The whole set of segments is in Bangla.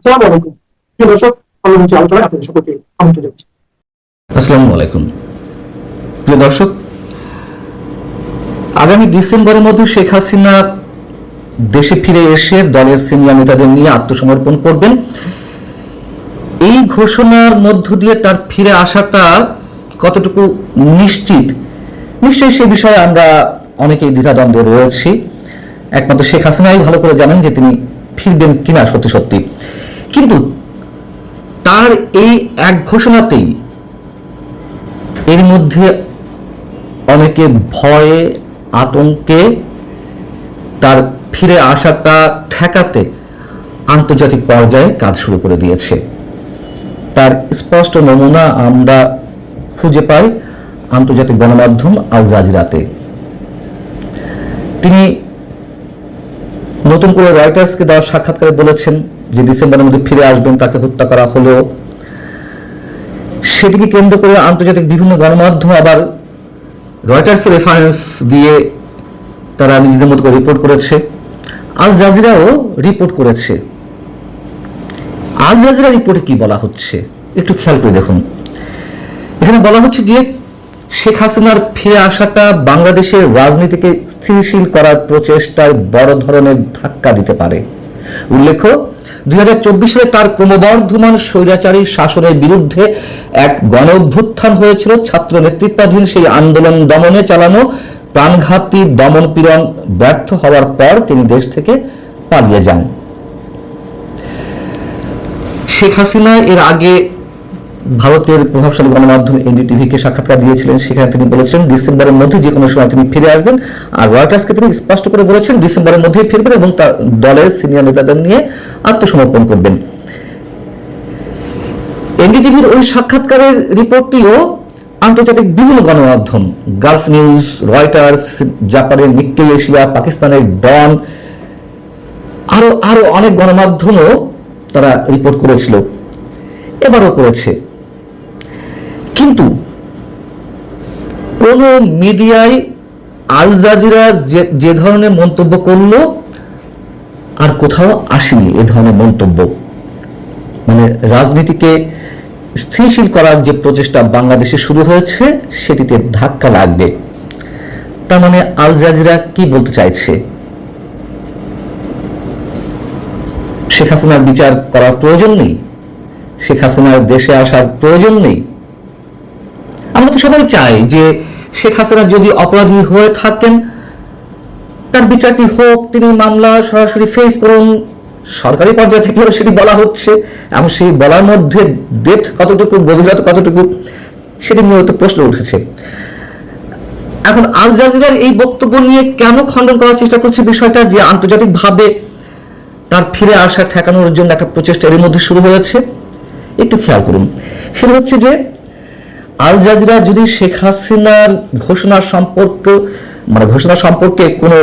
আসসালামু আলাইকুম প্রিয় দর্শক, পরবর্তী আলোচনায় আপনাদের সকলকে আমন্ত্রণ জানাচ্ছি। আসসালামু আলাইকুম প্রিয় দর্শক, আগামী ডিসেম্বরের মধ্যে শেখ হাসিনা দেশে ফিরে এসে দলের সিনিয়র নেতাদের নিয়ে আত্মসমর্পণ করবেন। এই ঘোষণার মধ্য দিয়ে তার ফিরে আসাটা কতটুকু নিশ্চিত, নিশ্চয়ই সে বিষয়ে আমরা অনেকেই দ্বিধাদ্বন্দ্বে রয়েছি। একমাত্র শেখ হাসিনাই ভালো করে জানেন যে তিনি ফিরবেন কিনা সত্যি সত্যি। কিন্তু তার এই এক ঘোষণাতেই এর মধ্যে অনেকে ভয়ে আতঙ্কে তার ফিরে আসাটা ঠেকাতে আন্তর্জাতিক পর্যায়ে কাজ শুরু করে দিয়েছে। তার স্পষ্ট নমুনা আমরা খুঁজে পাই আন্তর্জাতিক গণমাধ্যম আল জাজিরাতে। তিনি নতুন করে রয়টার্সকে দেওয়া সাক্ষাৎকারে বলেছেন যে ডিসেম্বরের মধ্যে ফিরে আসবেন, তাকে হত্যা করা হলেও। সেটিকে কেন্দ্র করে আন্তর্জাতিক বিভিন্ন গণমাধ্যম আবার রয়টার্সের রেফারেন্স দিয়ে তারা নিজেদের মতো করে রিপোর্ট করেছে। আল জাজিরাও রিপোর্ট করেছে। আল জাজিরা রিপোর্টে কি বলা হচ্ছে একটু খেয়াল করে দেখুন। এখানে বলা হচ্ছে যে শেখ হাসিনার ফিরে আসাটা বাংলাদেশের রাজনীতিকে স্থিতিশীল করার প্রচেষ্টায় বড় ধরনের ধাক্কা দিতে পারে। উল্লেখ্য, 2024 সালে তার ক্রমবর্ধমান স্বৈরাচারী শাসনের বিরুদ্ধে এক গণ অভ্যুত্থান হয়েছিল। ছাত্র নেতৃত্বাধীন সেই আন্দোলন দমনে চালানো প্রাণঘাতী দমন পীড়ন ব্যর্থ হওয়ার পর তিনি দেশ থেকে পালিয়ে যান। শেখ হাসিনা এর আগে ভারতের প্রভাবশালী গণমাধ্যম এনডিটিভিকে সাক্ষাৎকার দিয়েছিলেন। সেখানে তিনি বলেছেন ডিসেম্বরের মধ্যে যে কোনো সময় তিনি ফিরে আসবেন। আর রয়টার্সকে তিনি স্পষ্ট করে বলেছেন ডিসেম্বরের মধ্যেই ফিরবেন এবং তার দলের সিনিয়র নেতাদের নিয়ে আত্মসমর্পণ করবেন। এনডিটিভির ওই সাক্ষাৎকারের রিপোর্টটিও আন্তর্জাতিক বিভিন্ন গণমাধ্যম, গালফ নিউজ, রয়টার্স, জাপানের নিক্কেই এশিয়া, পাকিস্তানের ডন, আরো অনেক গণমাধ্যমও তারা রিপোর্ট করেছিল, এবারও করেছে। কিন্তু কোন মিডিয়ায় আল জাজিরা যে ধরনের মন্তব্য করলো আর কোথাও আসেনি এ ধরনের মন্তব্য। মানে রাজনীতিকে স্থিতিশীল করার যে প্রচেষ্টা বাংলাদেশে শুরু হয়েছে সেটিতে ধাক্কা লাগবে। তার মানে আল জাজিরা কি বলতে চাইছে? শেখ হাসিনার বিচার করার প্রয়োজন নেই, শেখ হাসিনার দেশে আসার প্রয়োজন নেই। আমরা তো সবাই চাই যে শেখ হাসিনা যদি অপরাধী হয়ে থাকেন তার বিচারটি হোক, তিনি মামলা সরাসরি ফেস করুন। সরকারি পর্যায়ে থেকেও সেটি বলা হচ্ছে এবং সেই বলার মধ্যে ডেপথ কতটুকু, গভীরতা কতটুকু, সেটি মূলত প্রশ্ন উঠেছে। এখন আল জাজিরার এই বক্তব্য নিয়ে কেন খণ্ডন করার চেষ্টা করছে বিষয়টা, যে আন্তর্জাতিকভাবে তার ফিরে আসা ঠেকানোর জন্য একটা প্রচেষ্টা এর মধ্যে শুরু হয়েছে। একটু খেয়াল করুন, সেটা হচ্ছে যে আল জাজিরা যদি শেখ হাসিনার ঘোষণা সম্পর্কে কোনো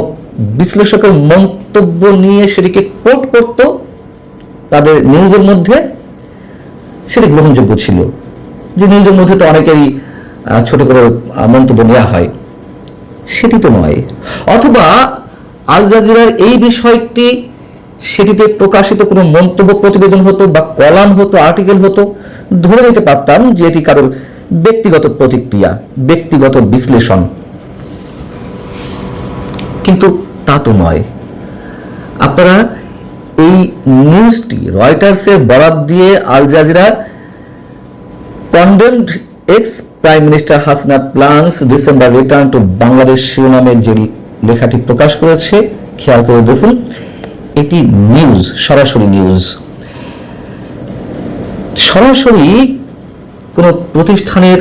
বিশ্লেষকের মন্তব্য নিয়ে সেটিকে কোট করত তাদের নিউজের মধ্যে, সেটি গ্রহণযোগ্য ছিল। যে নিউজের মধ্যে তো অনেকেরই ছোট করে মন্তব্য নেওয়া হয়, সেটি তো নয়। অথবা আল জাজিরার এই বিষয়টি, সেটিতে প্রকাশিত কোনো মন্তব্য, প্রতিবেদন হতো বা কলাম হতো, আর্টিকেল হতো, ধরে নিতে পারতাম যে এটি কারোর ব্যক্তিগত প্রতিক্রিয়া, ব্যক্তিগত বিশ্লেষণ। কিন্তু তা তো নয়। আপনারা এই নিউজটি রয়টার্সের বরাত দিয়ে Al Jazeera condemned ex prime minister Hasina plans December return to Bangladesh শিরোনামে যে লেখাটি প্রকাশ করেছে, খেয়াল করে দেখুন। এটি নিউজ, সরাসরি নিউজ। সরাসরি কোন প্রতিষ্ঠানের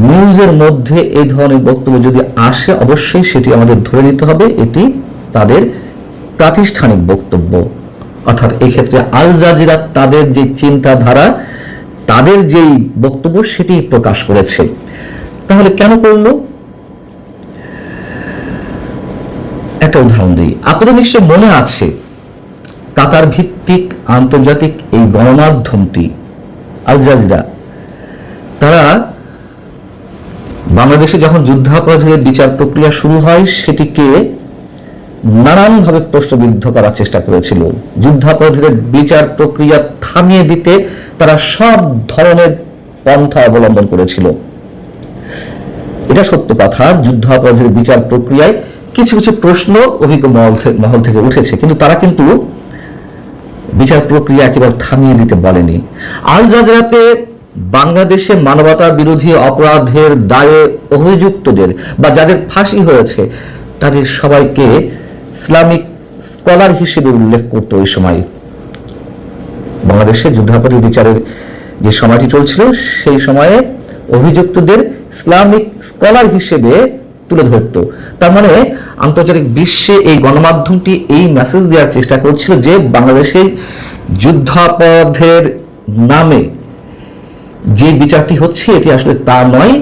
নিউজের মধ্যে এই ধরনের বক্তব্য যদি আসে, অবশ্যই সেটি আমাদের ধরে নিতে হবে এটি তাদের প্রাতিষ্ঠানিক বক্তব্য। অর্থাৎ এক্ষেত্রে আল জাজিরা তাদের যে চিন্তাধারা, তাদের যেই বক্তব্য সেটি প্রকাশ করেছে। তাহলে কেন করলো? একটা উদাহরণ দিই। আপনাদের নিশ্চয় মনে আছে কাতার ভিত্তিক আন্তর্জাতিক এই গণমাধ্যমটি আল জাজিরা, তারা বাংলাদেশে যখন যুদ্ধাপরাধীদের বিচার প্রক্রিয়া শুরু হয় সেটিকে নানানভাবে প্রশ্নবিদ্ধ করার চেষ্টা করেছিল। যুদ্ধাপরাধীদের বিচার প্রক্রিয়া থামিয়ে দিতে তারা সব ধরনের পন্থা অবলম্বন করেছিল। এটা সত্য কথা, যুদ্ধাপরাধীদের বিচার প্রক্রিয়ায় কিছু কিছু প্রশ্ন অভিজ্ঞ মহল থেকে উঠেছে, কিন্তু তারা কিন্তু বিচার প্রক্রিয়া একেবারে থামিয়ে দিতে বলেনি। আল জাজিরাতে বাংলাদেশে মানবতা বিরোধী অপরাধের দায়ে অভিযুক্তদের বা যাদের ফাঁসি হয়েছে তাদের সবাইকে ইসলামিক স্কলার হিসেবে উল্লেখ করত। ওই সময় বাংলাদেশে যুদ্ধাপরাধী বিচারের যে সময়টি চলছিল সেই সময়ে অভিযুক্তদের ইসলামিক স্কলার হিসেবে তুলে ধরত। তার মানে আন্তর্জাতিক বিশ্বে এই গণমাধ্যমটি এই মেসেজ দেওয়ার চেষ্টা করছিল যে বাংলাদেশে যুদ্ধাপরাধের নামে যে বিচারটি হচ্ছে এটি আসলে তা নয়,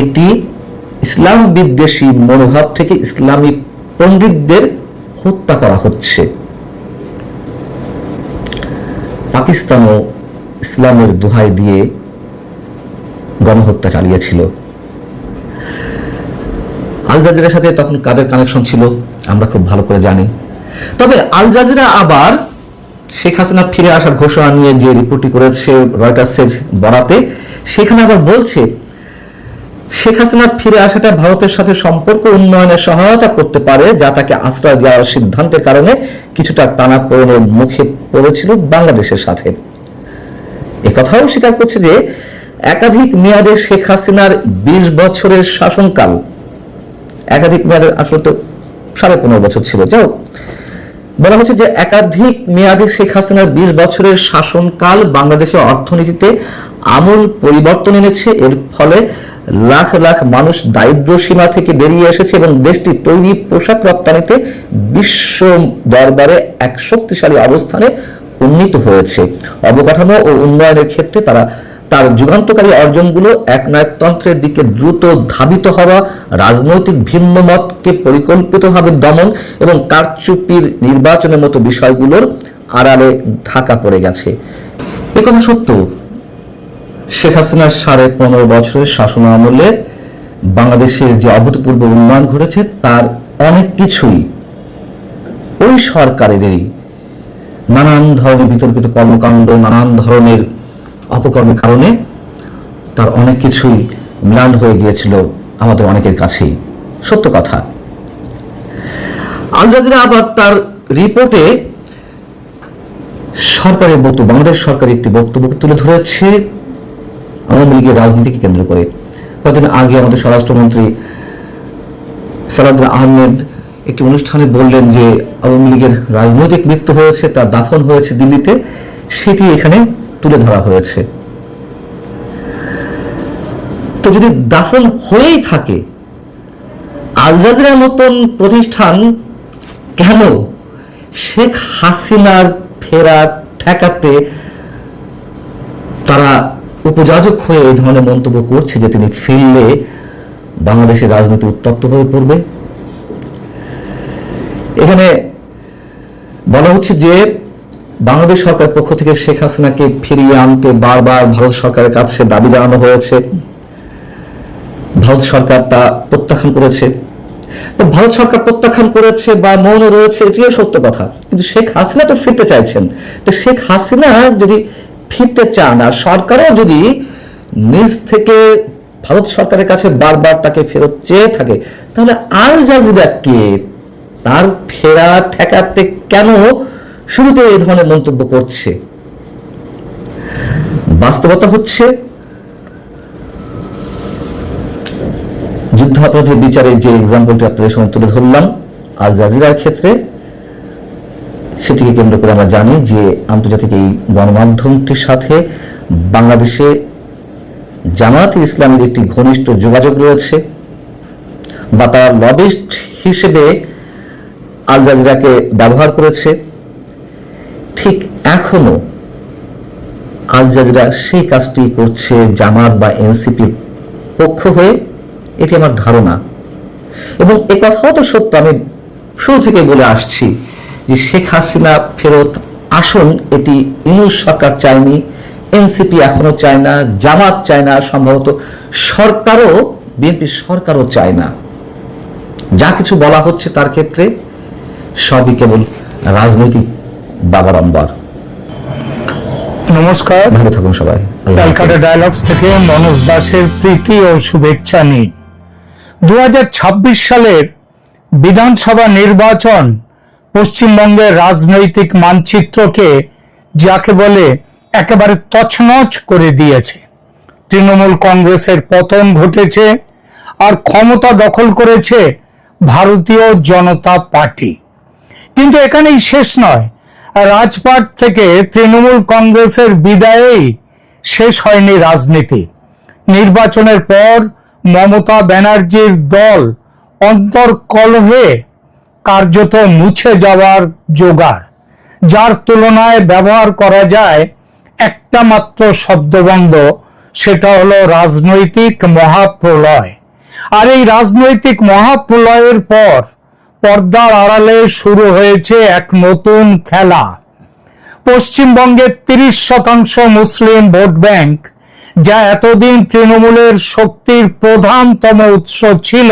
এটি ইসলাম বিদ্বেষী মনোভাব থেকে ইসলামী পণ্ডিতদের হত্যা করা হচ্ছে। পাকিস্তানও ইসলামের দোহাই দিয়ে গণহত্যা চালিয়েছিল। আল জাজিরার সাথে তখন কাদের কানেকশন ছিল আমরা খুব ভালো করে জানি। তবে আল জাজিরা আবার শেখ হাসিনা ফিরে আসার ঘোষণা নিয়ে যে রিপোর্টটি করেছে রয়টার্সের বরাতে, সেখানে আবার বলছে শেখ হাসিনার ফিরে আসাটা ভারতের সাথে সম্পর্ক উন্নয়নে সহায়তা করতে পারে, যা তাকে আশ্রয় দেওয়ার সিদ্ধান্তের কারণে কিছুটা টানাপোড়েনের মুখে পড়েছিল বাংলাদেশের সাথে। একথাও স্বীকার করছে যে একাধিক মেয়াদে শেখ হাসিনার 20 বছরের শাসনকাল, একাধিক মেয়াদের আসলে তো 15.5 বছর ছিল, যাও বলা হচ্ছে যে একাধিক মেয়াদে শেখ হাসিনার 20 বছরের শাসনকাল বাংলাদেশের অর্থনীতিতে আমূল পরিবর্তন এনেছে। এর ফলে লাখ লাখ মানুষ দারিদ্র সীমা থেকে বেরিয়ে এসেছে এবং দেশটি তৈরি পোশাক রপ্তানিতে বিশ্ব দরবারে এক শক্তিশালী অবস্থানে উন্নীত হয়েছে। অবকাঠামো ও উন্নয়নের ক্ষেত্রে তার যুগান্তকারী অর্জনগুলো একনায়কতন্ত্রের দিকে দ্রুত ধাবিত হওয়া, রাজনৈতিক ভিন্ন মতকে পরিকল্পিতভাবে দমন এবং কারচুপির নির্বাচনের মতো বিষয়গুলোর আড়ালে ঢাকা পড়ে গেছে। একথা সত্য, শেখ হাসিনার 15.5 বছরের শাসন আমলে বাংলাদেশের যে অভূতপূর্ব উন্নয়ন ঘটেছে তার অনেক কিছুই ওই সরকারেরই নানান ধরনের বিতর্কিত কর্মকাণ্ড, নানান ধরনের অপকর্মের কারণে তার অনেক কিছুই ম্লান হয়ে গিয়েছিল আমাদের অনেকের কাছেই, সত্য কথা। আল জাজিরা আবার তার রিপোর্টে সরকারের বক্তব্য, বাংলাদেশ সরকারের একটি বক্তব্য তুলে ধরেছে আওয়ামী লীগের রাজনীতিকে কেন্দ্র করে। কয়েকদিন আগে আমাদের স্বরাষ্ট্রমন্ত্রী সালাউদ্দিন আহমেদ একটি অনুষ্ঠানে বললেন যে আওয়ামী লীগের রাজনৈতিক মৃত্যু হয়েছে, তার দাফন হয়েছে দিল্লিতে, সেটি এখানে তুলে ধরা হয়েছে। তো যদি দাফন হয়েই থাকে, আল জাজিরার মতন প্রতিষ্ঠান কেন শেখ হাসিনার ফেরা ঠেকাতে তারা উপযাজক হয়ে এই ধরনের মন্তব্য করছে যে তিনি ফিরলে বাংলাদেশের রাজনীতি উত্তপ্ত হয়ে পড়বে? এখানে বলা হচ্ছে যে বাংলাদেশ সরকার পক্ষ থেকে শেখ হাসিনাকে ফিরিয়ে আনতে বারবার ভারত সরকারের কাছে দাবি জানানো হয়েছে, ভারত সরকার তা প্রত্যাখ্যান করেছে। তো ভারত সরকার প্রত্যাখ্যান করেছে বা মৌনে রয়েছে, এটিও সত্য কথা, কিন্তু শেখ হাসিনা তো ফিরতে চাইছেন। তো শেখ হাসিনা যদি ফিরতে চান আর সরকারও যদি নিজ থেকে ভারত সরকারের কাছে বারবার তাকে ফেরত চেয়ে থাকে, তাহলে আল জাজিরাকে তার ফেরা ঠেকাতে কেন শুরুতে এই ধরনের মন্তব্য করছে? বাস্তবতা হচ্ছে যুদ্ধাপরাধী বিচারের যে এক্সাম্পলটি আপনাদের সামনে তুলে ধরলাম আল জাজিরার ক্ষেত্রে, সেটিকে কেন্দ্র করে আমরা জানি যে আন্তর্জাতিক এই গণমাধ্যমটির সাথে বাংলাদেশে জামায়াতে ইসলামের একটি ঘনিষ্ঠ যোগাযোগ রয়েছে বা তার লবিস্ট হিসেবে আল জাজিরাকে ব্যবহার করেছে। ঠিক এখনো আল জাজিরা সেই কাজটি করছে জামাত বা এনসিপির পক্ষ হয়ে, এটি আমার ধারণা। এবং এ কথাও তো সত্য, আমি শুরু থেকে বলে আসছি যে শেখ হাসিনা ফেরত আসুন এটি ইউনূস সরকার চায়নি, এনসিপি এখনো চায় না, জামাত চায় না, সম্ভবত সরকারও, বিএনপি সরকারও চায় না। যা কিছু বলা হচ্ছে তার ক্ষেত্রে সবই কেবল রাজনৈতিক বাগাড়ম্বর। নমস্কার, ভালো থাকুন সবাই। আল্লাহ ক্যালকাটা হাফেজ। ডায়ালগস থেকে মনোজ দাসের প্রীতি ও শুভেচ্ছা নিই। 2026 সালের বিধানসভা নির্বাচন পশ্চিমবঙ্গের রাজনৈতিক মানচিত্রকে যাকে বলে একেবারে তছনছ করে দিয়েছে। তৃণমূল কংগ্রেসের পতন ঘটেছে আর ক্ষমতা দখল করেছে ভারতীয় জনতা পার্টি। কিন্তু এখানেই শেষ নয়, রাজপাট থেকে তৃণমূল কংগ্রেসের বিদায়েই শেষ হয়নি রাজনীতি। নির্বাচনের পর মমতা ব্যানার্জির দল অন্তর্কলহে কার্যত মুছে যাওয়ার জোগাড়, যার তুলনায় ব্যবহার করা যায় একটা মাত্র শব্দবন্ধ, সেটা হলো রাজনৈতিক মহাপ্রলয়। আর এই রাজনৈতিক মহাপ্রলয়ের পর পর্দার আড়ালে শুরু হয়েছে এক নতুন খেলা। পশ্চিমবঙ্গের 30% মুসলিম ভোট ব্যাংক, যা এতদিন তৃণমূলের শক্তির প্রধানতম উৎস ছিল,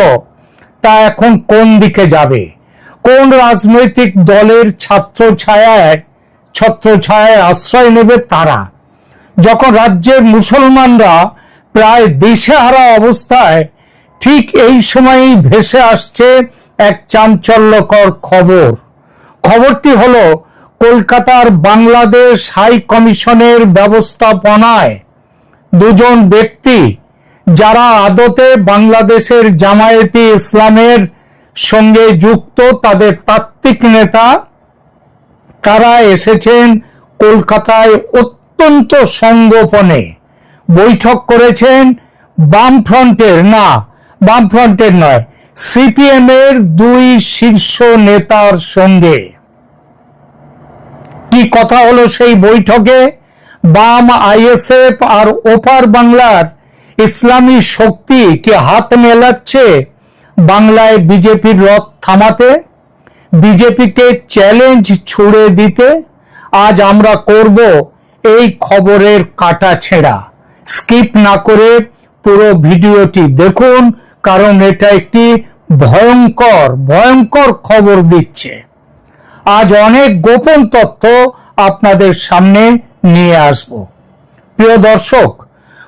তা এখন কোন দিকে যাবে? কোন রাজনৈতিক দলের ছত্রছায়ায় আশ্রয় নেবে তারা? যখন রাজ্যের মুসলমানরা প্রায় দিশেহারা অবস্থায়, ঠিক এই সময়ই ভেসে আসছে এক চাঞ্চল্যকর খবর। খবরটি হলো কলকাতার বাংলাদেশ হাই কমিশনের ব্যবস্থাপনায় দুজন ব্যক্তি, যারা আদতে বাংলাদেশের জামায়াতে ইসলামের সঙ্গে যুক্ত, তাদের তাত্ত্বিক নেতা, তারা এসেছেন কলকাতায় অত্যন্ত সংগোপনে। বৈঠক করেছেন বামফ্রন্টের নয়, সিপিএম এর দুই শীর্ষ নেতার সঙ্গে। কি কথা হলো সেই বৈঠকে? বাম আইএসএফ আর ওপার বাংলার ইসলামী শক্তি কি হাত মেলাচ্ছে বাংলায় বিজেপির রথ থামাতে, বিজেপিকে চ্যালেঞ্জ ছুড়ে দিতে? আজ আমরা করব এই খবরের কাটা ছেঁড়া। স্কিপ না করে পুরো ভিডিওটি দেখুন, কারণ এটা একটি ভয়ঙ্কর খবর দিচ্ছে। আজ অনেক গোপন তথ্য আপনাদের সামনে নিয়ে আসব। প্রিয় দর্শক,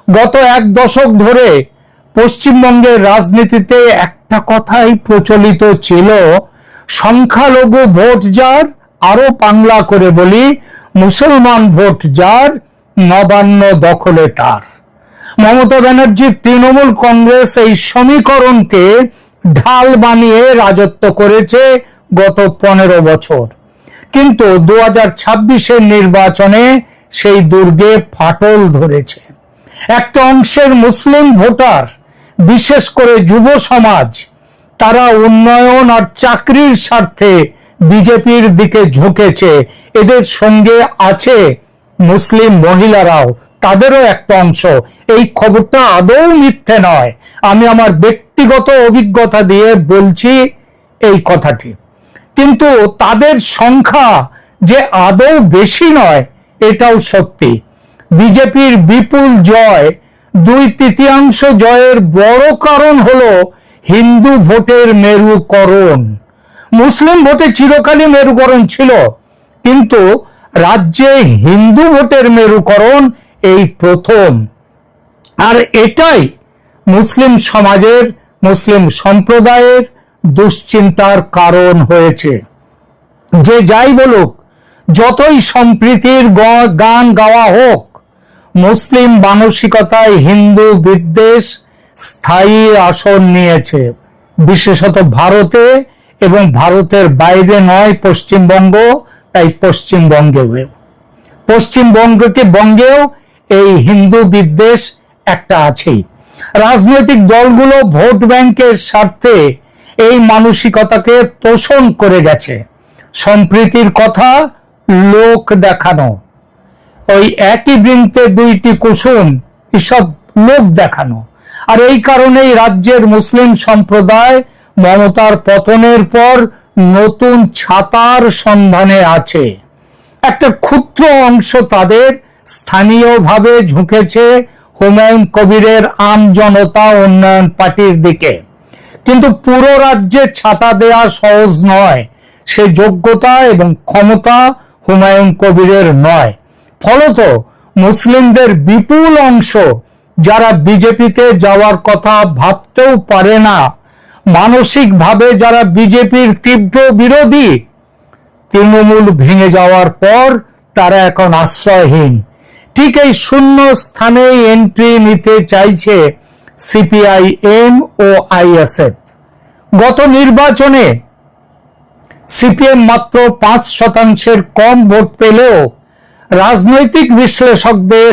গত এক দশক ধরে পশ্চিমবঙ্গের রাজনীতিতে একটা কথাই প্রচলিত ছিল, সংখ্যালঘু ভোট যার, আরো বাংলা করে বলি, মুসলমান ভোট যার, নবান্ন দখলে তার। মমতা ব্যানার্জির তৃণমূল কংগ্রেস এই সমীকরণকে ঢাল বানিয়ে রাজত্ব করেছে গত 15 বছর। কিন্তু 2026-এর নির্বাচনে সেই দুর্গে ফাটল ধরেছে। একটা অংশের মুসলিম ভোটার, বিশেষ করে যুব সমাজ, তারা উন্নয়ন আর চাকরির স্বার্থে বিজেপির দিকে ঝুঁকেছে। এদের সঙ্গে আছে মুসলিম মহিলারাও, তাদেরও একটা অংশ। এই খবরটা আদৌ মিথ্যে নয়, আমি আমার ব্যক্তিগত অভিজ্ঞতা দিয়ে বলছি এই কথাটি। কিন্তু তাদের সংখ্যা যে আদৌ বেশি নয় এটাও সত্যি। বিজেপির বিপুল জয়, 2/3 জয়ের বড় কারণ হলো হিন্দু ভোটের মেরুকরণ। মুসলিম ভোটে চিরকালই মেরুকরণ ছিল, কিন্তু রাজ্যে হিন্দু ভোটের মেরুকরণ এই প্রথম। আর এটাই মুসলিম সমাজের, মুসলিম সম্প্রদায়ের দুশ্চিন্তার কারণ হয়েছে। যে যাই বলুক, যতই সম্প্রীতির গান গাওয়া হোক, মুসলিম মানসিকতায় হিন্দু বিদ্বেষ স্থায়ী আসন নিয়েছে, বিশেষত ভারতে, এবং ভারতের বাইরে নয় পশ্চিমবঙ্গ, তাই পশ্চিমবঙ্গেও এই হিন্দু বিদ্বেষ একটা আছেই। রাজনৈতিক দলগুলো ভোট ব্যাংকের স্বার্থে এই মানসিকতাকে তোষণ করে গেছে। সম্প্রীতির কথা লোক দেখানো, ওই একই বৃন্তে দুইটি কুসুম, এসব লোক দেখানো। আর এই কারণেই রাজ্যের মুসলিম সম্প্রদায় মমতার পতনের পর নতুন ছাতার সন্ধানে আছে। একটা ক্ষুদ্র অংশ তাদের স্থানীয়ভাবে ঝুঁকেছে হুমায়ুন কবিরের আম জনতা উন্নয়ন পার্টির দিকে। কিন্তু পুরো রাজ্যে ছাতা দেয়া সহজ নয়, সে যোগ্যতা এবং ক্ষমতা হুমায়ুন কবিরের নয়। ফলত মুসলিমদের বিপুল অংশ যারা বিজেপিতে যাওয়ার কথা ভাবতেও পারে না, মানসিকভাবে যারা বিজেপির তীব্র বিরোধী, তৃণমূল ভেঙে যাওয়ার পর তারা এখন আশ্রয়হীন। ঠিক এই শূন্য স্থানে এন্ট্রি নিতে চাইছে সিপিআইএম ও আইএসএফ। গত নির্বাচনে সিপিএম মাত্র 5% কম ভোট পেলেও রাজনৈতিক বিশ্লেষকদের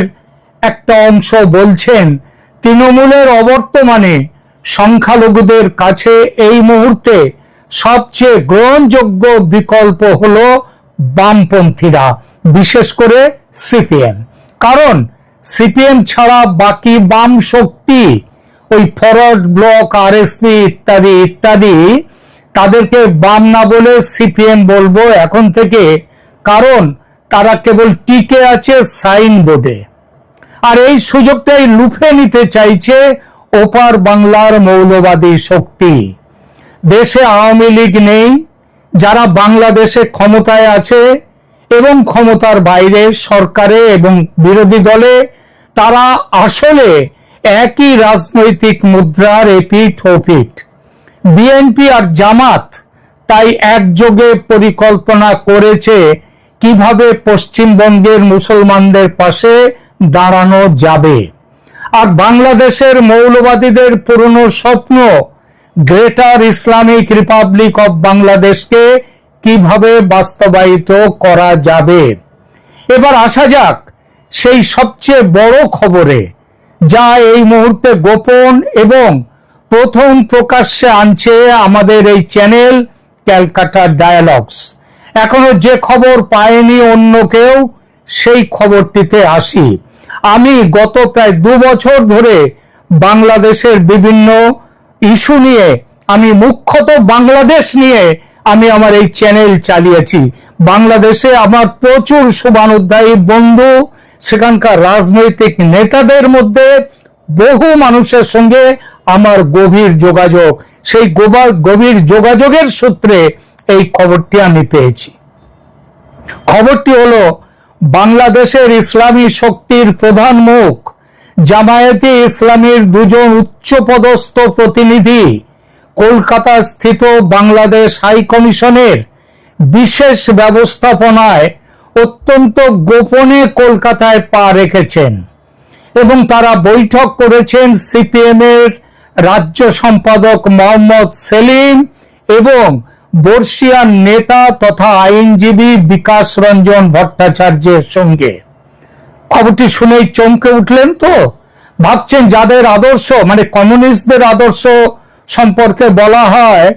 একটা অংশ বলছেন তৃণমূলের অবর্তমানে সংখ্যালঘুদের কাছে এই মুহূর্তে সবচেয়ে গ্রহণযোগ্য বিকল্প হলো বামপন্থীরা, বিশেষ করে সিপিএম। কারণ সিপিএম ছাড়া বাকি বাম শক্তি, ওই ফরওয়ার্ড ব্লক, আরএসপি ইত্যাদি ইত্যাদি, তাদেরকে বাম না বলে সিপিএম বলবো এখন থেকে, কারণ তারা কেবল টিকে আছে সাইনবোর্ডে। আর এই সুযোগটাই লুফে নিতে চাইছে ওপার বাংলার মৌলবাদী শক্তি। দেশে আওয়ামী লীগ নেই, যারা বাংলাদেশে ক্ষমতায় আছে এবং ক্ষমতার বাইরে সরকারে এবং বিরোধী দলে, তারা আসলে একই রাজনৈতিক মুদ্রার এপিঠ ওপিঠ। বিএনপি আর জামাত তাই একযোগে পরিকল্পনা করেছে কিভাবে পশ্চিমবঙ্গের মুসলমানদের পাশে দাঁড়ানো যাবে। আর বাংলাদেশের মৌলবাদীদের পুরনো স্বপ্ন গ্রেটার ইসলামিক রিপাবলিক অব বাংলাদেশকে কিভাবে বাস্তবায়িত করা যাবে। এবার আসা যাক সেই সবচেয়ে বড় খবরে, যা এই মুহূর্তে গোপন এবং প্রথম প্রকাশ্যে আনছে আমাদের এই চ্যানেল ক্যালকাটা ডায়ালগস। এখনো যে খবর পায়নি অন্য কেউ, সেই খবরটিতে আসি। আমি গত প্রায় 2 বছর ধরে বাংলাদেশের বিভিন্ন ইস্যু নিয়ে, আমি মুখ্যত বাংলাদেশ নিয়ে আমি আমার এই চ্যানেল চালিয়েছি। বাংলাদেশে আমার প্রচুর শুভানুধ্যায়ী বন্ধু, সেখানকার রাজনৈতিক নেতাদের মধ্যে বহু মানুষের সঙ্গে আমার গভীর যোগাযোগ। সেই গভীর যোগাযোগের সূত্রে এই খবরটি আমি পেয়েছি। খবরটি হলো, বাংলাদেশের ইসলামী শক্তির প্রধান মুখ জামায়াতে ইসলামীর 2 জন উচ্চপদস্থ প্রতিনিধি কলকাতা স্থিত বাংলাদেশ হাই কমিশনের বিশেষ ব্যবস্থাপনায় অত্যন্ত গোপনে কলকাতায় পা রেখেছেন এবং তারা বৈঠক করেছেন সিপিএম এর রাজ্য সম্পাদক মোহাম্মদ সেলিম এবং বর্ষিয়ান নেতা তথা আইনজীবী বিকাশ রঞ্জন ভট্টাচার্যের সঙ্গে। খবরটি শুনেই চমকে উঠলেন তো? ভাবছেন যাদের আদর্শ, মানে কমিউনিস্টদের আদর্শ সম্পর্কে বলা হয়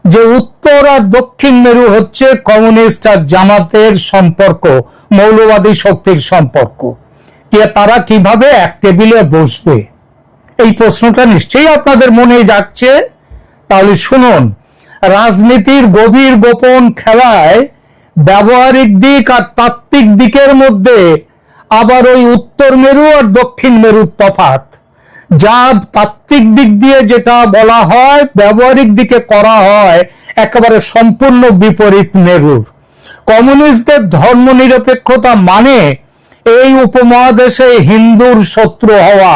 যে উত্তর আর দক্ষিণ মেরু হচ্ছে কমিউনিস্ট আর জামাতের সম্পর্ক, মৌলবাদী শক্তির সম্পর্ক, তারা কিভাবে এক টেবিলে বসবে, এই প্রশ্নটা নিশ্চয়ই আপনাদের মনে যাচ্ছে। তাহলে শুনুন, রাজনীতির গভীর গোপন খেলায় ব্যবহারিক দিক আর তাত্ত্বিক দিকের মধ্যে আবার ওই উত্তর মেরু আর দক্ষিণ মেরুর তফাৎ। যা তাত্ত্বিক দিক দিয়ে যেটা বলা হয়, ব্যবহারিক দিকে করা হয় একেবারে সম্পূর্ণ বিপরীত মেরুর। কমিউনিস্টদের ধর্মনিরপেক্ষতা মানে এই উপমহাদেশে হিন্দুর শত্রু হওয়া,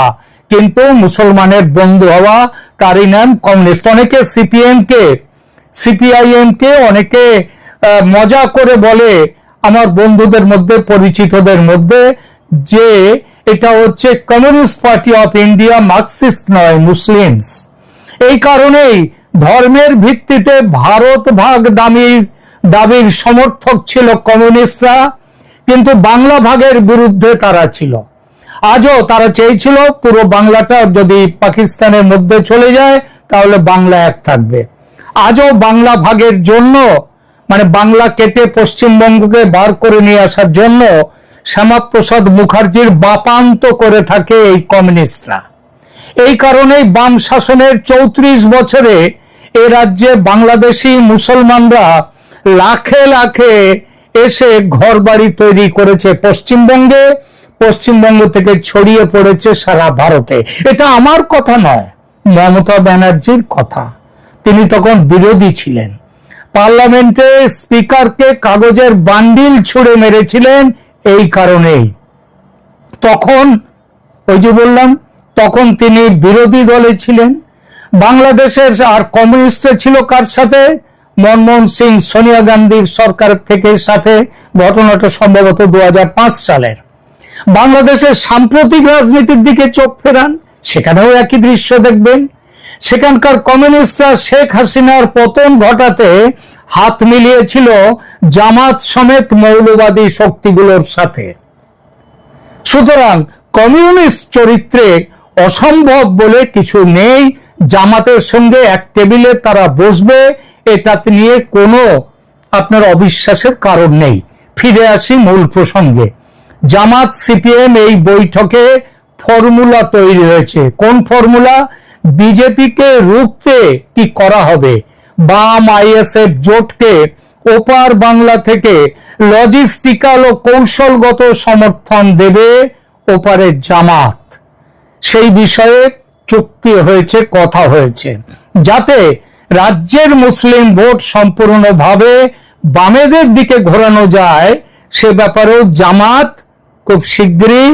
কিন্তু মুসলমানের বন্ধু হওয়া, তারই নাম কমিউনিস্ট। অনেকে সিপিআইএম কে অনেকে মজা করে বলে আমার বন্ধুদের মধ্যে, পরিচিতদের মধ্যে, যে এটা হচ্ছে communist party of India, Marxist নয়, মুসলিমস। এই কারণেই ধর্মের ভিত্তিতে ভারত ভাগ দাবির সমর্থক ছিল কমিউনিস্টরা, কিন্তু বাংলা ভাগের বিরুদ্ধে তারা ছিল। আজও তারা চেয়েছিল পুরো বাংলাটা যদি পাকিস্তানের মধ্যে চলে যায় তাহলে বাংলা এক থাকবে। আজও বাংলা ভাগের জন্য, মানে বাংলা কেটে পশ্চিমবঙ্গকে বার করে নিয়ে আসার জন্য শ্যামাপ্রসাদ মুখার্জির বাপান্ত করে থাকে এই কমিউনিস্টরা। এই কারণেই বাম শাসনের 34 বছরে এ রাজ্যে বাংলাদেশি মুসলমানরা লাখে লাখে এসে ঘরবাড়ি তৈরি করেছে পশ্চিমবঙ্গে, পশ্চিমবঙ্গ থেকে ছড়িয়ে পড়েছে সারা ভারতে। এটা আমার কথা নয়, মমতা ব্যানার্জির কথা। তিনি তখন বিরোধী ছিলেন। পার্লামেন্টে স্পিকারকে কাগজের বান্ডিল ছুঁড়ে মেরেছিলেন এই কারণেই। তখন ওই যে বললাম, তখন তিনি বিরোধী দলে ছিলেন। বাংলাদেশের আর কমিউনিস্ট ছিল কার সাথে? মনমোহন সিং, সোনিয়া গান্ধীর সরকার থেকে সাথে। ঘটনাটা সম্ভবত 2005 সালের। বাংলাদেশের সাম্প্রতিক রাজনীতির দিকে চোখ ফেরান, সেখানেও একই দৃশ্য দেখবেন। সেখানকার কমিউনিস্টরা শেখ হাসিনার পতন ঘটাতে হাত মিলিয়েছিল জামাত সমেত মৌলবাদী শক্তিগুলোর সাথে। সুতরাং কমিউনিস্ট চরিত্রে অসম্ভব বলে কিছু নেই। জামাতের সঙ্গে এক টেবিলে তারা বসবে, এটা নিয়ে কোনো আপনার অবিশ্বাসের কারণ নেই। ফিরে আসি মূল প্রসঙ্গে। জামাত সিপিএম এই বৈঠকে ফর্মুলা তৈরি হয়েছে। কোন ফর্মুলা? বিজেপিকে রুখতে কি করা হবে? বাম আইএসএফ জোটকে ওপার বাংলা থেকে লজিস্টিক্যাল ও কৌশলগত সমর্থন দেবে ওপারের জামাত। সেই বিষয়ে চুক্তি হয়েছে, কথা হয়েছে, যাতে রাজ্যের মুসলিম ভোট সম্পূর্ণভাবে বামেদের দিকে ঘোরানো যায়। সে ব্যাপারেও জামাত খুব শীঘ্রই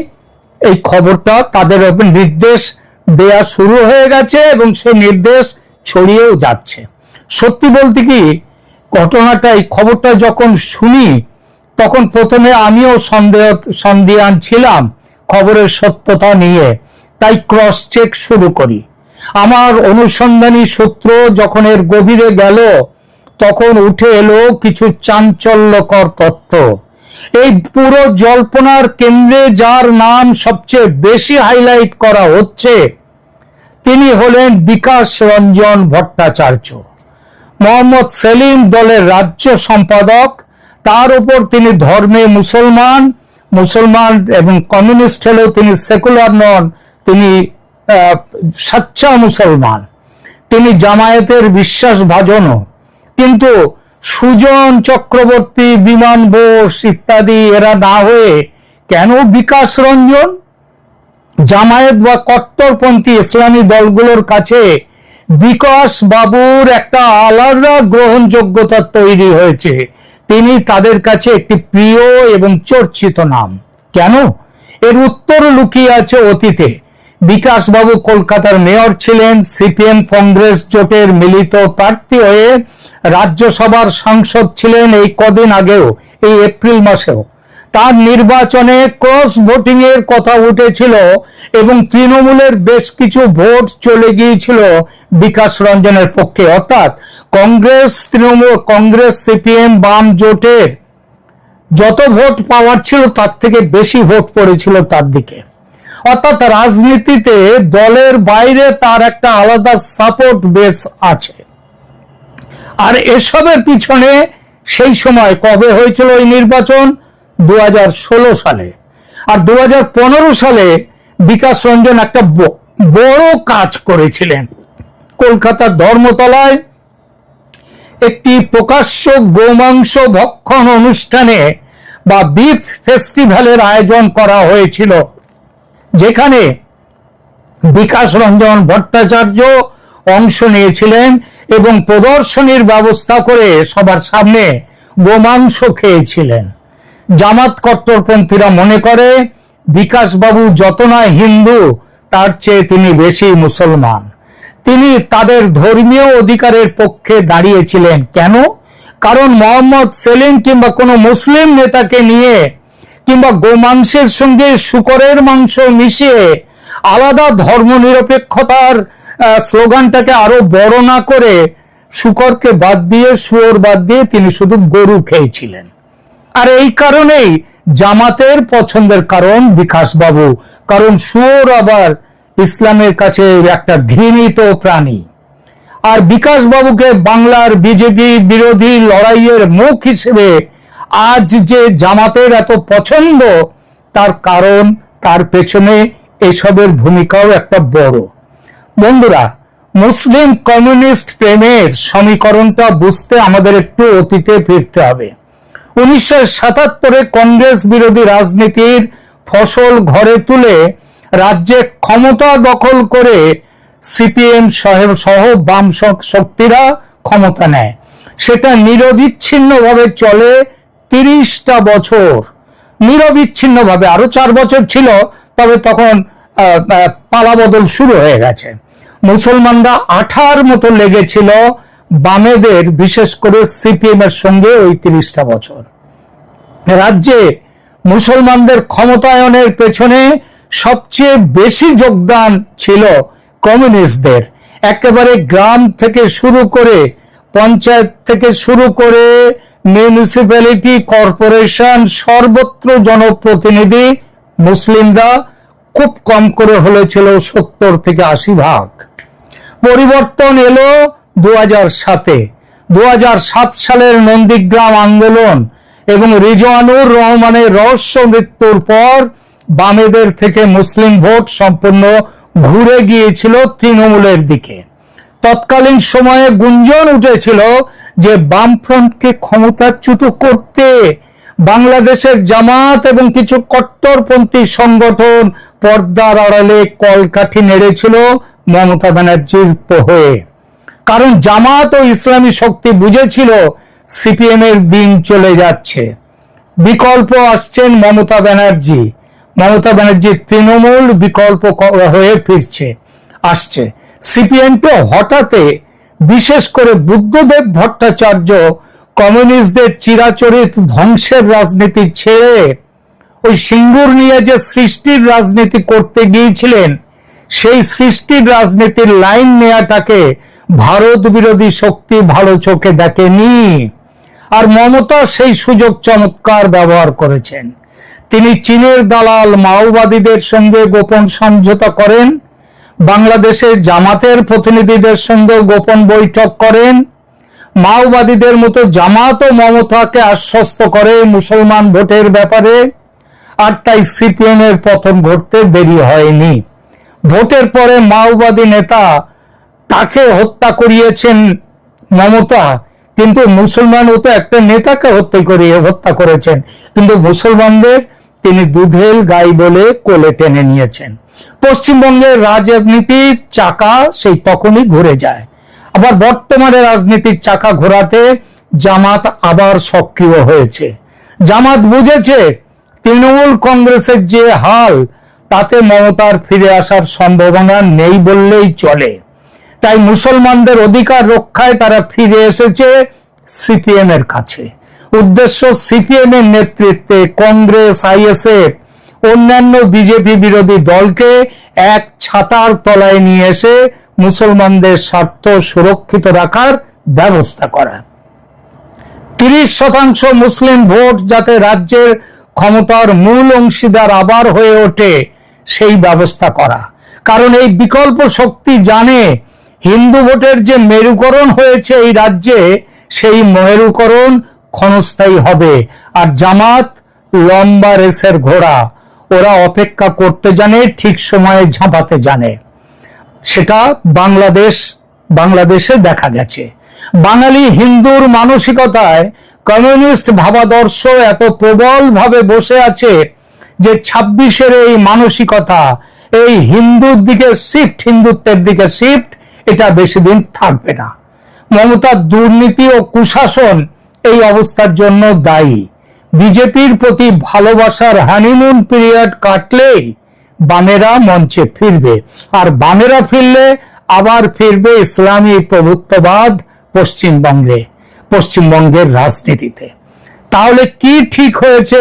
এই খবরটা তাদের নির্দেশ দেয়া শুরু হয়ে গেছে এবং সেই নির্দেশ ছড়িয়েও যাচ্ছে। সত্যি বলতে কি, ঘটনাটা, এই খবরটা যখন শুনি তখন প্রথমে আমিও সন্দিহান ছিলাম খবরের সত্যতা নিয়ে, তাই ক্রস চেক শুরু করি। আমার অনুসন্ধানী সূত্র যখন এর গভীরে গেল তখন উঠে এলো কিছু চাঞ্চল্যকর তথ্য। এই পুরো জল্পনার কেন্দ্রে যার নাম সবচেয়ে বেশি হাইলাইট করা হচ্ছে তিনি হলেন বিকাশ রঞ্জন ভট্টাচার্য। মোহাম্মদ সেলিম দলের রাজ্য সম্পাদক। তার উপর তিনি ধর্মে মুসলমান এবং কমিউনিস্ট হলেও তিনি সেকুলার নন, তিনি সচ্চা মুসলমান। তিনি জামায়াতের বিশ্বাসভাজনও। কিন্তু সুজন চক্রবর্তী, বিমান বোস ইত্যাদি এরা না হয়ে কেন বিকাশ রঞ্জন? জামায়াত বা কট্টরপন্থী ইসলামী দলগুলোর কাছে বিকাশ বাবুর একটা আলাদা গ্রহণযোগ্যতা তৈরি হয়েছে। তিনি তাদের কাছে একটি প্রিয় এবং চর্চিত নাম। কেন? এর উত্তর লুকিয়ে আছে অতীতে। বিকাশ বাবু কলকাতার মেয়র ছিলেন, সিপিএম কংগ্রেস জোটের মিলিত প্রার্থী হয়ে রাজ্যসভার সাংসদ ছিলেন এই কদিন আগেও, এই এপ্রিল মাসেও। তার নির্বাচনে ক্রস ভোটিং এর কথা উঠেছিল এবং তৃণমূলের বেশ কিছু ভোট চলে গিয়েছিল বিকাশ রঞ্জনের পক্ষে। অর্থাৎ কংগ্রেস সিপিএম বাম জোটের যত ভোট পাওয়ার ছিল তার থেকে বেশি ভোট পড়েছিল তার দিকে। অর্থাৎ রাজনীতিতে দলের বাইরে তার একটা আলাদা সাপোর্ট বেস আছে। আর এসবের পিছনে সেই সময় কবে হয়েছিল এই নির্বাচন? 2016 সালে। আর 2015 সালে বিকাশ রঞ্জন একটা বড় কাজ করেছিলেন। কলকাতার ধর্মতলায় একটি প্রকাশ্য গোমাংস ভক্ষণ অনুষ্ঠানে বা বিফ ফেস্টিভ্যালের আয়োজন করা হয়েছিল, যেখানে বিকাশ রঞ্জন ভট্টাচার্য অংশ নিয়েছিলেন এবং প্রদর্শনীর ব্যবস্থা করে সবার সামনে গোমাংস খেয়েছিলেন। জামাত কট্টরপন্থীরা মনে করে বিকাশ বাবু যত না হিন্দু তার চেয়ে তিনি বেশি মুসলমান। তিনি তাদের ধর্মীয় অধিকারের পক্ষে দাঁড়িয়েছিলেন। কেন? কারণ মোহাম্মদ সেলিম কিংবা কোনো মুসলিম নেতাকে নিয়ে কিংবা গোমাংসের সঙ্গে শূকরের মাংস মিশিয়ে আলাদা ধর্মনিরপেক্ষতার স্লোগানটাকে আরো বড় না করে শূকরকে বাদ দিয়ে, শুয়োর বাদ দিয়ে তিনি শুধু গরু খেয়েছিলেন। আর এই কারণেই জামাতের পছন্দের কারণ বিকাশ বাবু, কারণ শুয়োর আবার ইসলামের কাছে একটা ঘৃণিত প্রাণী। আর বিকাশ বাবুকে বাংলার বিজেপি বিরোধী লড়াইয়ের মুখ হিসেবে আজ যে জামাতের এত পছন্দ, তার কারণ তার পেছনে এসবের ভূমিকাও একটা বড়। বন্ধুরা, মুসলিম কমিউনিস্ট প্রেমের সমীকরণটা বুঝতে আমাদের একটু অতীতে ফিরতে হবে। 1977 কংগ্রেস বিরোধী রাজনীতির ফসল ঘরে তুলে রাজ্যে ক্ষমতা দখল করে সিপিএম সহ বাম শক্তিরা ক্ষমতা নেয়। সেটা নিরবিচ্ছিন্নভাবে চলে 30টা বছর। নিরবিচ্ছিন্নভাবে, আরো 4 বছর ছিল, তবে তখন পালাবদল শুরু হয়ে গেছে। মুসলমানরা আঠার মতো লেগেছিল বামেদের, বিশেষ করে সিপিএম এর সঙ্গে ওই 30টা বছর। রাজ্যে মুসলমানদের ক্ষমতায়নের পেছনে সবচেয়ে বেশি যোগদান ছিল কমিউনিস্টদের। একেবারে গ্রাম থেকে শুরু করে, পঞ্চায়েত থেকে শুরু করে মিউনিসিপ্যালিটি, কর্পোরেশন, সর্বত্র জনপ্রতিনিধি মুসলিমরা খুব কম করে হলেছিল 70 থেকে 80%। পরিবর্তন এলো 2007-এ। 2007 সালের নন্দীগ্রাম আন্দোলন এবং রিজওয়ানুর রহমানের রহস্য মৃত্যুর পর বামেদের থেকে মুসলিম ভোট সম্পূর্ণ ঘুরে গিয়েছিল তৃণমূলের দিকে। তৎকালীন সময়ে গুঞ্জন উঠেছিল যে বামফ্রন্টকে ক্ষমতাচ্যুত করতে বাংলাদেশের জামাত এবং কিছু কট্টরপন্থী সংগঠন পর্দার আড়ালে কলকাঠি নেড়েছিল মমতা ব্যানার্জির হয়ে। কারণ জামাত ও ইসলামী শক্তি বুঝেছিল সিপিএম এর দিন চলে যাচ্ছে, বিকল্প আসছেন মমতা ব্যানার্জি। মমতা ব্যানার্জি তৃণমূল বিকল্প হয়ে আসছে। সিপিএম তো হঠাৎ, বিশেষ করে বুদ্ধদেব ভট্টাচার্য কমিউনিস্টদের চিরাচরিত ধ্বংসের রাজনীতি ছেড়ে ওই সিঙ্গুর নিয়ে যে সৃষ্টির রাজনীতি করতে গিয়েছিলেন, সেই সৃষ্টির রাজনীতির লাইন নেওয়াটাকে ভারত বিরোধী শক্তি ভালো চোখে দেখেনি। আর মমতা সেই সুযোগ চমৎকার ব্যবহার করেছেন। তিনি চীনের দালাল মাওবাদীদের সঙ্গে গোপন সমঝোতা করেন, বাংলাদেশের জামাতের প্রতিনিধিদের সঙ্গে গোপন বৈঠক করেন, মাওবাদীদের মতো জামাত ও মমতাকে আশ্বস্ত করে মুসলমান ভোটের ব্যাপারে। আর তাই সিপিএম এর পতন ঘটতে দেরি হয়নি। ভোটের পরে মাওবাদী নেতা তাকে হত্যা করিয়েছেন মমতা, কিন্তু মুসলমানও তো একটা নেতাকে হত্যা করেছেন, কিন্তু মুসলমানদের তিনি দুধেল গাই বলে কোলে টেনে নিয়েছেন। পশ্চিমবঙ্গের রাজনীতির চাকা সেই তখনই ঘুরে যায়। আবার বর্তমানে রাজনীতির চাকা ঘোরাতে জামাত আবার সক্রিয় হয়েছে। জামাত বুঝেছে তৃণমূল কংগ্রেসের যে হাল, তাতে মমতার ফিরে আসার সম্ভাবনা নেই বললেই চলে। তাই মুসলমানদের অধিকার রক্ষায় তারা ফিরে এসেছে সিপিএম এর কাছে। উদ্দেশ্য সিপিএম এর নেতৃত্বে কংগ্রেস, আইএসএফ, অন্যান্য বিজেপি বিরোধী দলকে এক ছাতার তলায় নিয়ে এসে মুসলমানদের স্বার্থ সুরক্ষিত রাখার ব্যবস্থা করা। 30% মুসলিম ভোট যাতে রাজ্যের ক্ষমতার মূল অংশীদার আবার হয়ে ওঠে, সেই ব্যবস্থা করা। কারণ এই বিকল্প শক্তি জানে হিন্দু ভোটের যে মেরুকরণ হয়েছে এই রাজ্যে, সেই মেরুকরণ ক্ষণস্থায়ী হবে। আর জামাত লম্বা রেসের ঘোড়া, ওরা অপেক্ষা করতে জানে, ঠিক সময়ে ঝাঁপাতে জানে। সেটা বাংলাদেশে দেখা গেছে। বাঙালি হিন্দুর মানসিকতায় কমিউনিস্ট ভাবাদর্শ এত প্রবল ভাবে বসে আছে যে 26-এর এই মানসিকতা, এই হিন্দুত্বের দিকে শিফট, এটা বেশি দিন থাকবে না। মমতার দুর্নীতি ও কুশাসন এই অবস্থার জন্য দায়ী। বিজেপির প্রতি ভালোবাসার হানিমুন পিরিয়ড কাটলেই বামেরা মঞ্চে ফিরবে, আর বামেরা ফিরলে আবার ফিরবে ইসলামী প্রভুত্ববাদ পশ্চিমবঙ্গের রাজনীতিতে। তাহলে কি ঠিক হয়েছে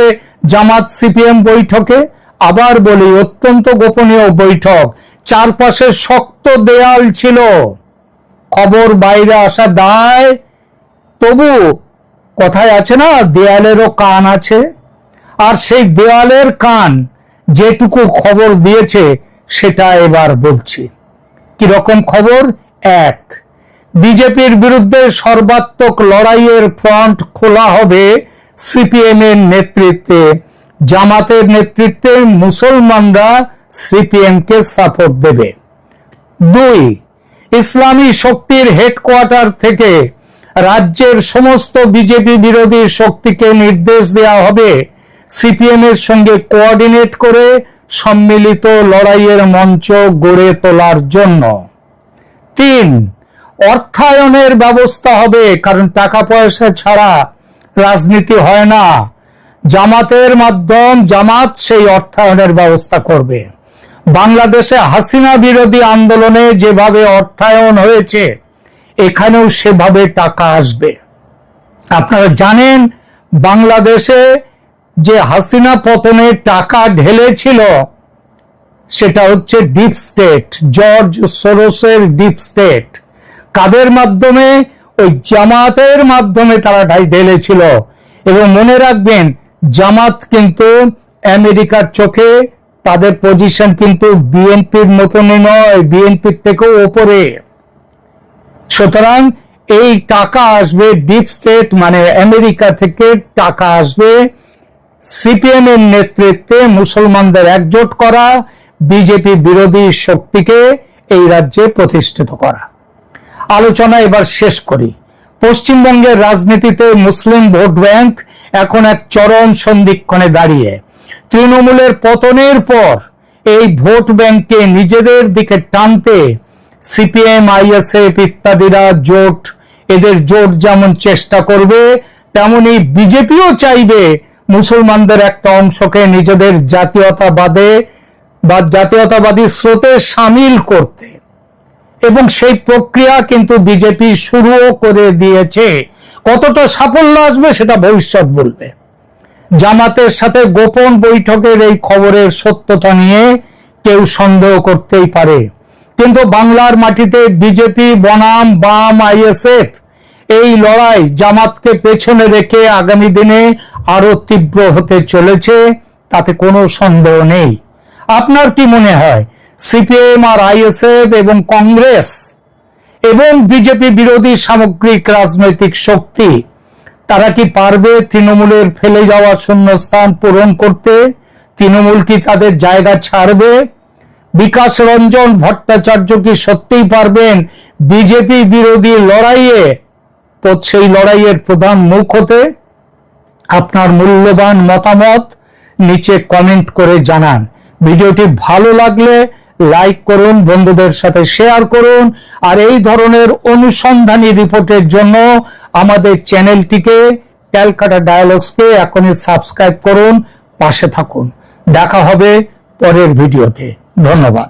জামাত সিপিএম বৈঠকে? আবার বলি, অত্যন্ত গোপনীয় বৈঠক, চারপাশে শক্ত দেয়াল ছিল, খবর বাইরে আসা দায়। তবু কথায় আছে না, দেয়ালেরও কান আছে। আর সেই দেয়ালের কান যেটুকু খবর দিয়েছে সেটা এবার বলছি। কিরকম খবর? 1, বিজেপির বিরুদ্ধে সর্বাত্মক লড়াইয়ের ফ্রন্ট খোলা হবে সিপিএম এর নেতৃত্বে। জামাতের নেতৃত্বে মুসলমানরা সিপিএম কে সাপোর্ট দেবে। 2, ইসলামী শক্তির হেডকোয়ার্টার থেকে রাজ্যের সমস্ত বিজেপি বিরোধী শক্তিকে নির্দেশ দেওয়া হবে সিপিএম এর সঙ্গে কোঅর্ডিনেট করে সম্মিলিত লড়াইয়ের মঞ্চ গড়ে তোলার জন্য। 3, অর্থায়নের ব্যবস্থা হবে, কারণ টাকা পয়সা ছাড়া রাজনীতি হয় না। জামাতের জামাত সেই অর্থায়নের ব্যবস্থা করবে। বাংলাদেশে হাসিনা বিরোধী আন্দোলনে যেভাবে অর্থায়ন হয়েছে, এখানেও সেভাবে টাকা আসবে। আপনারা জানেন বাংলাদেশে যে হাসিনা পতনে টাকা ঢেলেছিল, সেটা হচ্ছে ডিপ স্টেট, জর্জ সোরোসের ডিপ স্টেট। কাদের মাধ্যমে? ওই জামাতের মাধ্যমে তারা ঢেলেছিল। এবং মনে রাখবেন, জামাত কিন্তু আমেরিকার চোখে তাদের পজিশন কিন্তু বিএনপির মতনই নয়, বিএনপির থেকেও ওপরে। সুতরাং এই টাকা আসবে ডিপ স্টেট, মানে আমেরিকা থেকে টাকা আসবে সিপিএম এর নেতৃত্বে মুসলমানদের একজোট করা, বিজেপি বিরোধী শক্তিকে এই রাজ্যে প্রতিষ্ঠিত করা। আলোচনা এবার শেষ করি। পশ্চিমবঙ্গের রাজনীতিতে মুসলিম ভোট ব্যাংক এখন এক চরম সন্ধিক্ষণে দাঁড়িয়ে। তৃণমূলের পতনের পর এই ভোট ব্যাংককে নিজেদের দিকে টানতে সিপিএম, আইএসএফ ইত্যাদিরা এদের জোট যেমন চেষ্টা করবে, তেমনি বিজেপিও চাইবে মুসলমানদের একটা অংশকে নিজেদের জাতীয়তাবাদী স্রোতে সামিল করতে। এবং সেই প্রক্রিয়া কিন্তু বিজেপি শুরুও করে দিয়েছে। কতটা সাফল্য আসবে সেটা ভবিষ্যৎ বলবে। জামাতের সাথে গোপন বৈঠকের এই খবরের সত্যতা নিয়ে কেউ সন্দেহ করতেই পারে, কিন্তু বাংলার মাটিতে বিজেপি বনাম বাম আইএসএফ এই লড়াই জামাতকে পেছনে রেখে আগামী দিনে আরো তীব্র হতে চলেছে, তাতে কোনো সন্দেহ নেই। আপনার কি মনে হয়, সিপিএম আর আইএসএফ এবং কংগ্রেস এবং বিজেপি বিরোধী সামগ্রিক রাজনৈতিক শক্তি, তারা কি পারবে তৃণমূলের ফেলে যাওয়া শূন্যস্থান পূরণ করতে? তৃণমূল কি তাদের জায়গা ছাড়বে? বিকাশ রঞ্জন ভট্টাচার্য কি সত্যিই পারবেন বিজেপি বিরোধী লড়াইয়ে সেই লড়াইয়ের প্রধান মুখ হতে? আপনার মূল্যবান মতামত নিচে কমেন্ট করে জানান। ভিডিওটি ভালো লাগলে লাইক করুন, বন্ধুদের সাথে শেয়ার করুন, আর এই ধরনের অনুসন্ধানী রিপোর্টের জন্য আমাদের চ্যানেলটিকে, ক্যালকাটা ডায়ালগসকে এখনই সাবস্ক্রাইব করুন, পাশে থাকুন। দেখা হবে পরের ভিডিওতে। ধন্যবাদ।